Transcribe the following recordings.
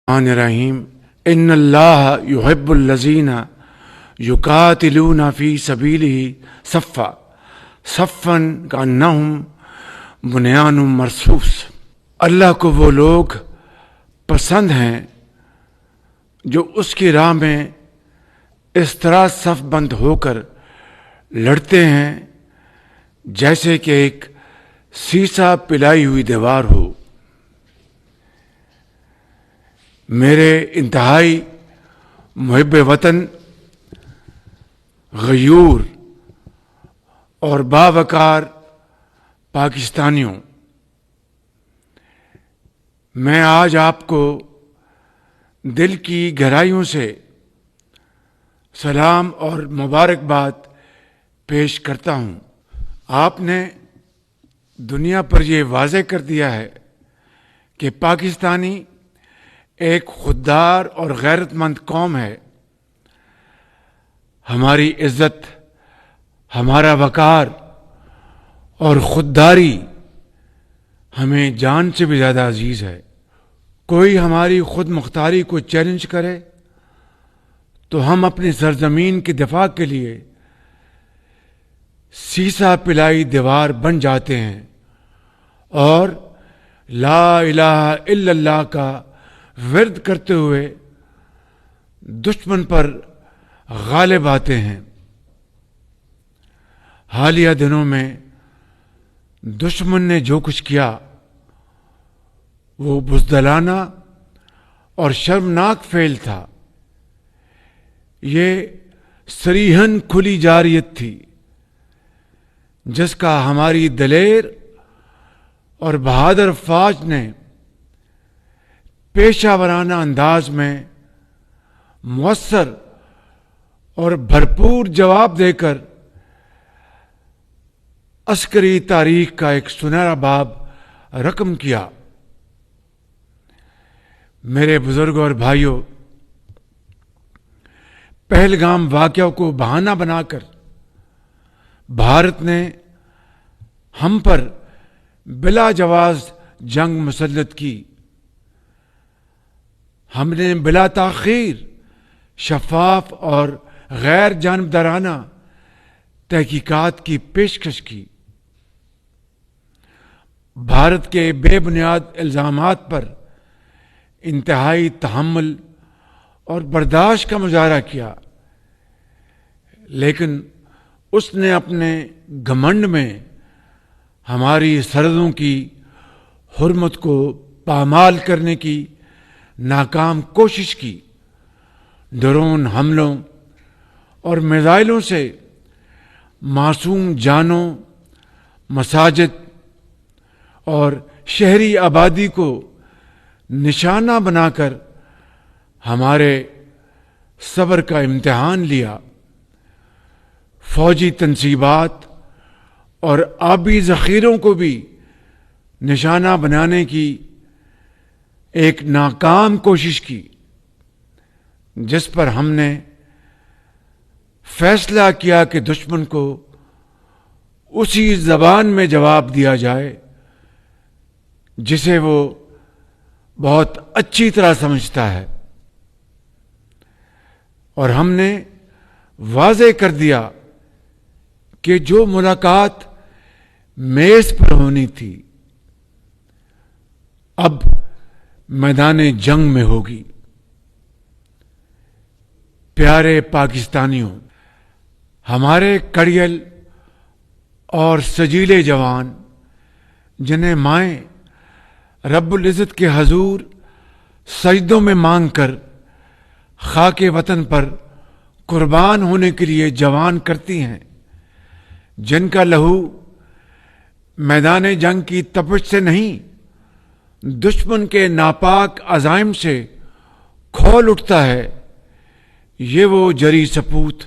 الرحیم ان اللہ یحب الذین یقاتلون فی سبیلہ صفا صفا کانہم بنیان مرصوص۔ اللہ کو وہ لوگ پسند ہیں جو اس کی راہ میں اس طرح صف بند ہو کر لڑتے ہیں جیسے کہ ایک سیسا پلائی ہوئی دیوار ہو۔ میرے انتہائی محب وطن، غیور اور باوقار پاکستانیوں، میں آج آپ کو دل کی گہرائیوں سے سلام اور مبارکباد پیش کرتا ہوں۔ آپ نے دنیا پر یہ واضح کر دیا ہے کہ پاکستانی ایک خوددار اور غیرت مند قوم ہے۔ ہماری عزت، ہمارا وقار اور خودداری ہمیں جان سے بھی زیادہ عزیز ہے۔ کوئی ہماری خود مختاری کو چیلنج کرے تو ہم اپنی سرزمین کی دفاع کے لیے سیسا پلائی دیوار بن جاتے ہیں اور لا الہ الا اللہ کا ورد کرتے ہوئے دشمن پر غالب آتے ہیں۔ حالیہ دنوں میں دشمن نے جو کچھ کیا وہ بزدلانہ اور شرمناک فعل تھا۔ یہ صریحاً کھلی جارحیت تھی جس کا ہماری دلیر اور بہادر فوج نے پیشہ ورانہ انداز میں مؤثر اور بھرپور جواب دے کر عسکری تاریخ کا ایک سنہرا باب رقم کیا۔ میرے بزرگوں اور بھائیوں، پہلگام واقعہ کو بہانہ بنا کر بھارت نے ہم پر بلا جواز جنگ مسلط کی۔ ہم نے بلا تاخیر شفاف اور غیر جانبدارانہ تحقیقات کی پیشکش کی۔ بھارت کے بے بنیاد الزامات پر انتہائی تحمل اور برداشت کا مظاہرہ کیا، لیکن اس نے اپنے گھمنڈ میں ہماری سرحدوں کی حرمت کو پامال کرنے کی ناکام کوشش کی۔ ڈرون حملوں اور میزائلوں سے معصوم جانوں، مساجد اور شہری آبادی کو نشانہ بنا کر ہمارے صبر کا امتحان لیا۔ فوجی تنصیبات اور آبی ذخیروں کو بھی نشانہ بنانے کی ایک ناکام کوشش کی، جس پر ہم نے فیصلہ کیا کہ دشمن کو اسی زبان میں جواب دیا جائے جسے وہ بہت اچھی طرح سمجھتا ہے، اور ہم نے واضح کر دیا کہ جو ملاقات میز پر ہونی تھی اب میدان جنگ میں ہوگی۔ پیارے پاکستانیوں، ہمارے کڑیل اور سجیلے جوان جنہیں مائیں رب العزت کے حضور سجدوں میں مانگ کر خاک وطن پر قربان ہونے کے لیے جوان کرتی ہیں، جن کا لہو میدان جنگ کی تپش سے نہیں دشمن کے ناپاک عزائم سے کھول اٹھتا ہے، یہ وہ جری سپوت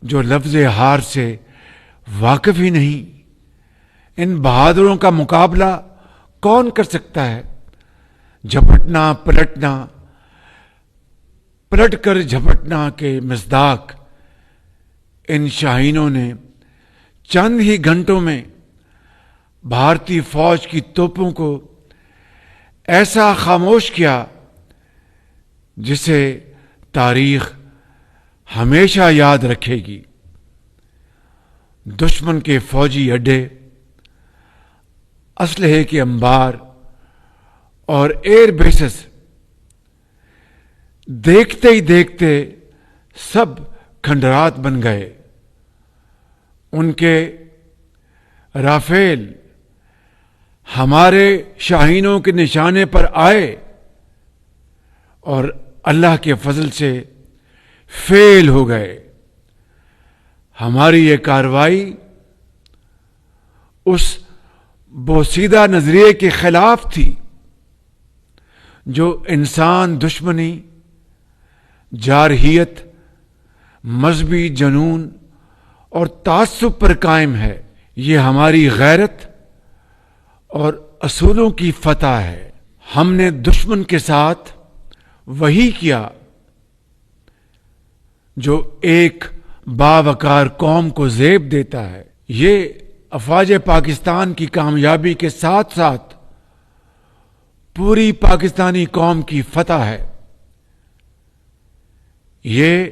جو لفظ ہار سے واقف ہی نہیں۔ ان بہادروں کا مقابلہ کون کر سکتا ہے؟ جھپٹنا پلٹنا، پلٹ کر جھپٹنا کے مصداق ان شاہینوں نے چند ہی گھنٹوں میں بھارتی فوج کی توپوں کو ایسا خاموش کیا جسے تاریخ ہمیشہ یاد رکھے گی۔ دشمن کے فوجی اڈے، اسلحے کے انبار اور ایئر بیسز دیکھتے ہی دیکھتے سب کھنڈرات بن گئے۔ ان کے رافیل ہمارے شاہینوں کے نشانے پر آئے اور اللہ کے فضل سے فیل ہو گئے۔ ہماری یہ کارروائی اس بوسیدہ نظریے کے خلاف تھی جو انسان دشمنی، جارحیت، مذہبی جنون اور تعصب پر قائم ہے۔ یہ ہماری غیرت اور اصولوں کی فتح ہے۔ ہم نے دشمن کے ساتھ وہی کیا جو ایک باوقار قوم کو زیب دیتا ہے۔ یہ افواج پاکستان کی کامیابی کے ساتھ ساتھ پوری پاکستانی قوم کی فتح ہے۔ یہ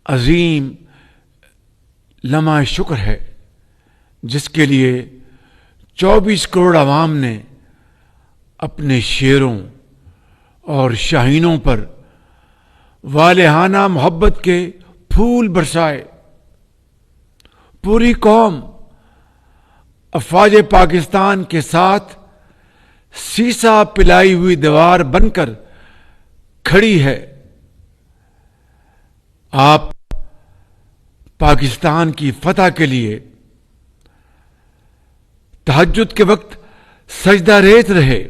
عظیم لمحہ شکر ہے جس کے لیے 24 کروڑ عوام نے اپنے شیروں اور شاہینوں پر والہانہ محبت کے پھول برسائے۔ پوری قوم افواج پاکستان کے ساتھ سیسا پلائی ہوئی دیوار بن کر کھڑی ہے۔ آپ پاکستان کی فتح کے لیے تہجد کے وقت سجدہ ریز رہے۔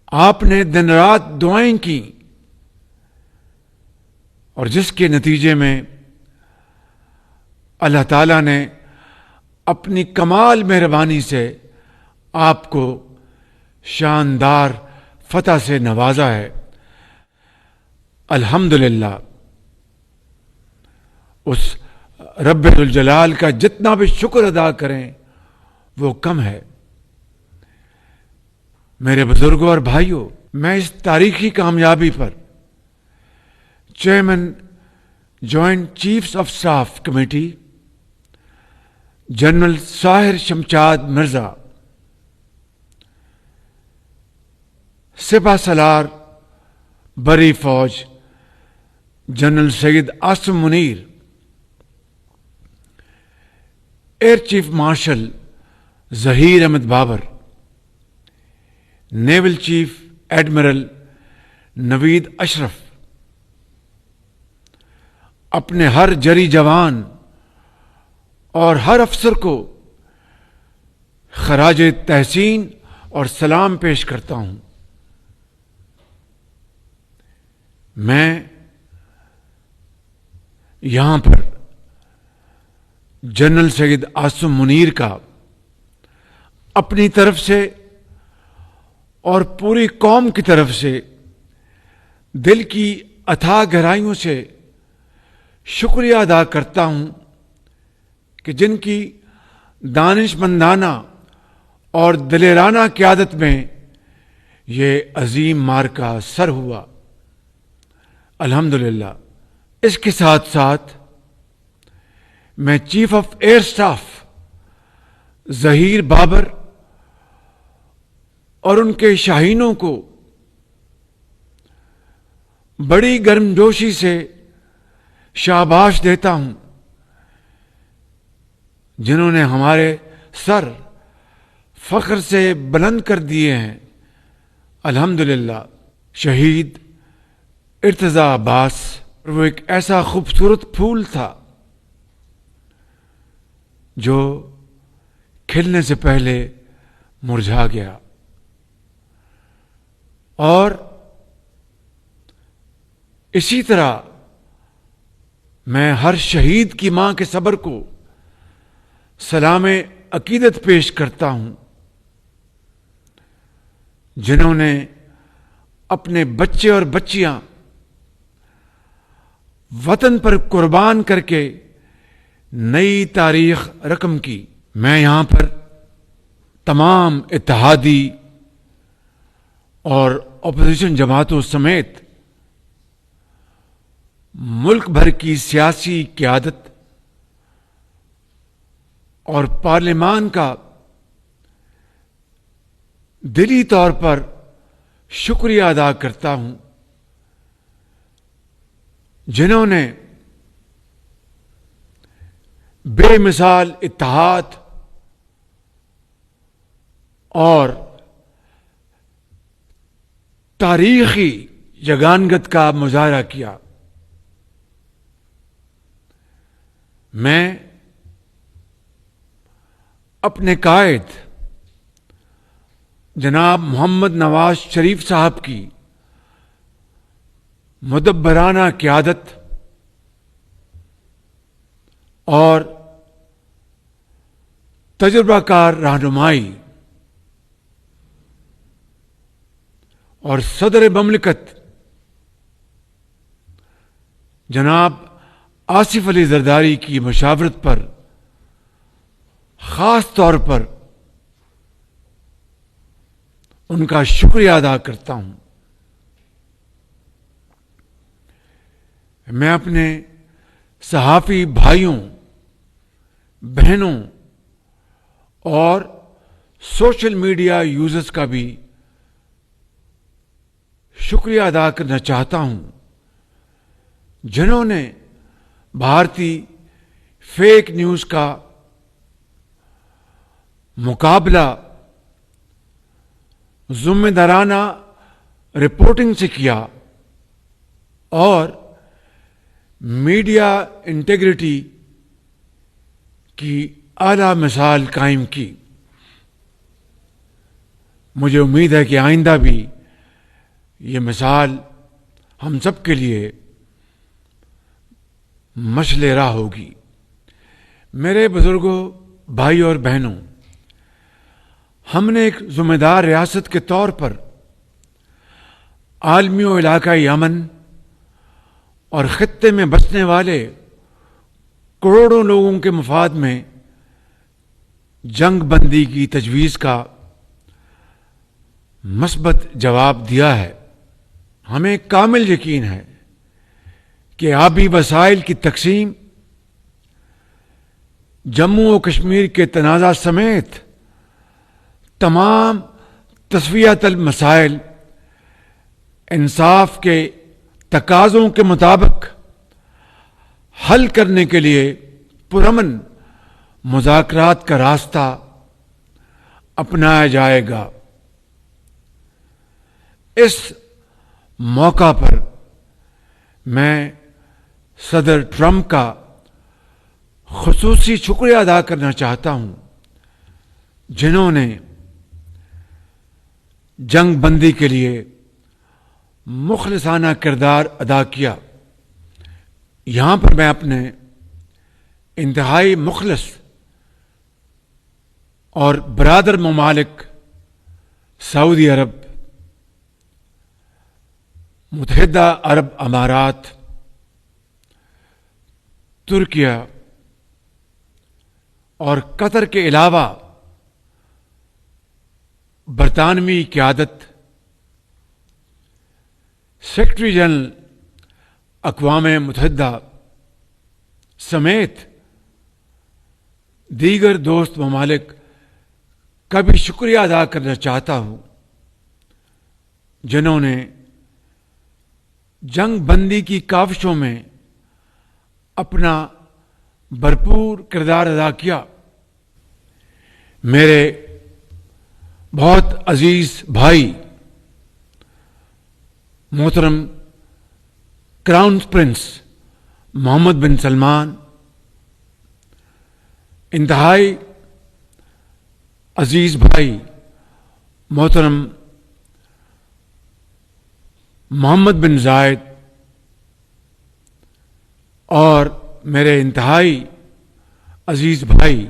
آپ نے دن رات دعائیں کی اور جس کے نتیجے میں اللہ تعالیٰ نے اپنی کمال مہربانی سے آپ کو شاندار فتح سے نوازا ہے۔ الحمدللہ۔ اس رب ذوالجلال کا جتنا بھی شکر ادا کریں وہ کم ہے۔ میرے بزرگوں اور بھائیوں، میں اس تاریخی کامیابی پر chairman joint chiefs of staff committee general Sahir Shamshad Mirza, سپہ سالار بری فوج general Syed Asim Munir, air chief marshal Zaheer Ahmed Babar, naval chief admiral Naveed Ashraf, اپنے ہر جری جوان اور ہر افسر کو خراج تحسین اور سلام پیش کرتا ہوں۔ میں یہاں پر جنرل سید عاصم منیر کا اپنی طرف سے اور پوری قوم کی طرف سے دل کی اتھاہ گہرائیوں سے شکریہ ادا کرتا ہوں کہ جن کی دانش مندانہ اور دلیرانہ قیادت میں یہ عظیم مارکہ سر ہوا۔ الحمدللہ۔ اس کے ساتھ ساتھ میں chief of air staff Zaheer Babar اور ان کے شاہینوں کو بڑی گرمجوشی سے شاباش دیتا ہوں، جنہوں نے ہمارے سر فخر سے بلند کر دیے ہیں۔ الحمدللہ۔ شہید ارتضیٰ عباس، وہ ایک ایسا خوبصورت پھول تھا جو کھلنے سے پہلے مرجھا گیا، اور اسی طرح میں ہر شہید کی ماں کے صبر کو سلام عقیدت پیش کرتا ہوں، جنہوں نے اپنے بچے اور بچیاں وطن پر قربان کر کے نئی تاریخ رقم کی۔ میں یہاں پر تمام اتحادی اور اپوزیشن جماعتوں سمیت ملک بھر کی سیاسی قیادت اور پارلیمان کا دلی طور پر شکریہ ادا کرتا ہوں، جنہوں نے بے مثال اتحاد اور تاریخی یگانگت کا مظاہرہ کیا۔ میں اپنے قائد جناب محمد نواز شریف صاحب کی مدبرانہ قیادت اور تجربہ کار رہنمائی اور صدر مملکت جناب آصف علی زرداری کی مشاورت پر خاص طور پر ان کا شکریہ ادا کرتا ہوں۔ میں اپنے صحافی بھائیوں، بہنوں اور سوشل میڈیا یوزرز کا بھی شکریہ ادا کرنا چاہتا ہوں، جنہوں نے بھارتی فیک نیوز کا مقابلہ ذمہ دارانہ رپورٹنگ سے کیا اور میڈیا انٹیگریٹی کی اعلیٰ مثال قائم کی۔ مجھے امید ہے کہ آئندہ بھی یہ مثال ہم سب کے لیے مشعل راہ ہوگی۔ میرے بزرگوں، بھائی اور بہنوں، ہم نے ایک ذمہ دار ریاست کے طور پر عالمی و علاقائی امن اور خطے میں بسنے والے کروڑوں لوگوں کے مفاد میں جنگ بندی کی تجویز کا مثبت جواب دیا ہے۔ ہمیں کامل یقین ہے کہ آبی وسائل کی تقسیم، جموں و کشمیر کے تنازع سمیت تمام تسویہ طلب مسائل انصاف کے تقاضوں کے مطابق حل کرنے کے لیے پرامن مذاکرات کا راستہ اپنایا جائے گا۔ اس موقع پر میں صدر ٹرمپ کا خصوصی شکریہ ادا کرنا چاہتا ہوں، جنہوں نے جنگ بندی کے لیے مخلصانہ کردار ادا کیا۔ یہاں پر میں اپنے انتہائی مخلص اور برادر ممالک سعودی عرب، متحدہ عرب امارات، ترکیہ اور قطر کے علاوہ برطانوی قیادت، سیکرٹری جنرل اقوام متحدہ سمیت دیگر دوست ممالک کا بھی شکریہ ادا کرنا چاہتا ہوں، جنہوں نے جنگ بندی کی کاوشوں میں اپنا بھرپور کردار ادا کیا۔ میرے بہت عزیز بھائی محترم کراؤن پرنس محمد بن سلمان، انتہائی عزیز بھائی محترم محمد بن زائد، اور میرے انتہائی عزیز بھائی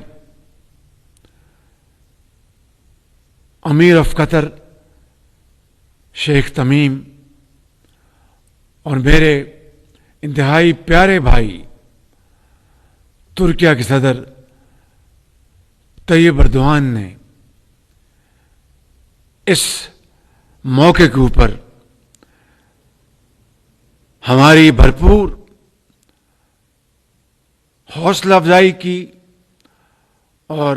امیر آف قطر شیخ تمیم، اور میرے انتہائی پیارے بھائی ترکیہ کے صدر طیب اردوان نے اس موقع کے اوپر ہماری بھرپور حوصلہ افزائی کی اور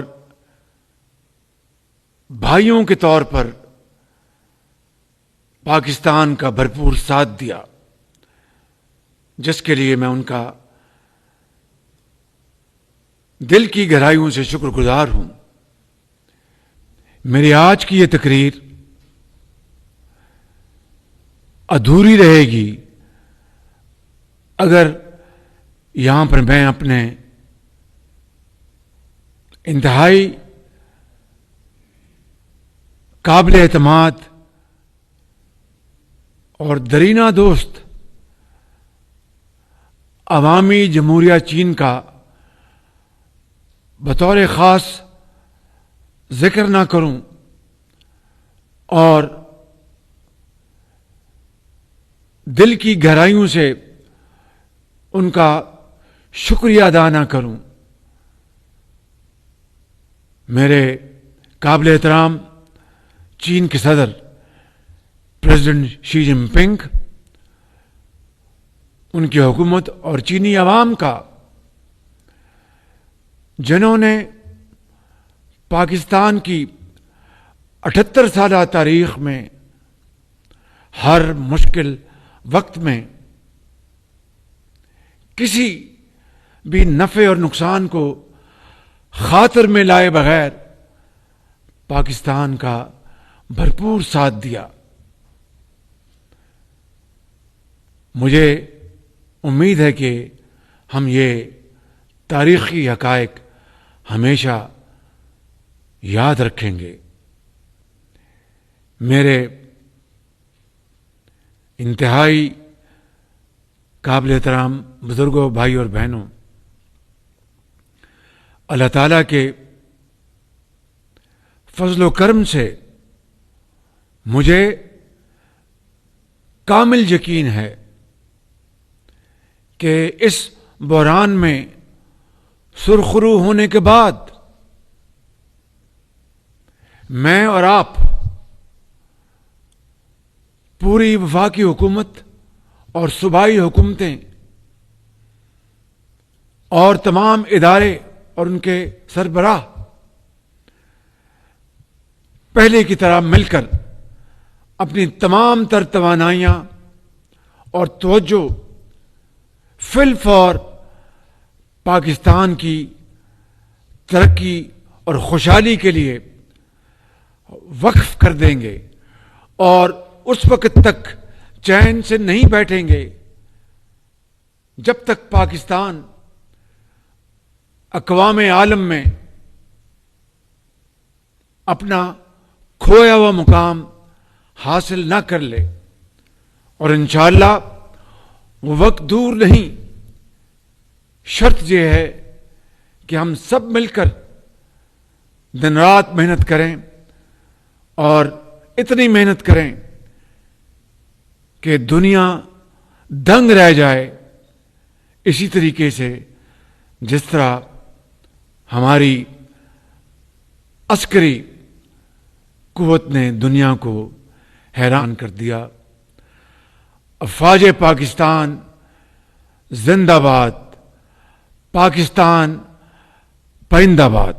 بھائیوں کے طور پر پاکستان کا بھرپور ساتھ دیا، جس کے لیے میں ان کا دل کی گہرائیوں سے شکر گزار ہوں۔ میری آج کی یہ تقریر ادھوری رہے گی اگر یہاں پر میں اپنے انتہائی قابل اعتماد اور درینہ دوست عوامی جمہوریہ چین کا بطور خاص ذکر نہ کروں اور دل کی گہرائیوں سے ان کا شکریہ ادا نہ کروں۔ میرے قابل احترام چین کے صدر پریزیڈنٹ شی جن پنگ، ان کی حکومت اور چینی عوام کا، جنہوں نے پاکستان کی 78 سالہ تاریخ میں ہر مشکل وقت میں کسی بھی نفع اور نقصان کو خاطر میں لائے بغیر پاکستان کا بھرپور ساتھ دیا۔ مجھے امید ہے کہ ہم یہ تاریخی حقائق ہمیشہ یاد رکھیں گے۔ میرے انتہائی قابل احترام بزرگوں، بھائی اور بہنوں، اللہ تعالیٰ کے فضل و کرم سے مجھے کامل یقین ہے کہ اس بحران میں سرخرو ہونے کے بعد میں اور آپ، پوری وفاقی حکومت اور صوبائی حکومتیں اور تمام ادارے اور ان کے سربراہ پہلے کی طرح مل کر اپنی تمام تر توانائیاں اور توجہ فی الفور پاکستان کی ترقی اور خوشحالی کے لیے وقف کر دیں گے، اور اس وقت تک چین سے نہیں بیٹھیں گے جب تک پاکستان اقوام عالم میں اپنا کھویا ہوا مقام حاصل نہ کر لے۔ اور انشاءاللہ وہ وقت دور نہیں، شرط یہ ہے کہ ہم سب مل کر دن رات محنت کریں، اور اتنی محنت کریں کہ دنیا دنگ رہ جائے، اسی طریقے سے جس طرح ہماری عسکری قوت نے دنیا کو حیران کر دیا۔ افواج پاکستان زندہ باد، پاکستان پائندہ باد۔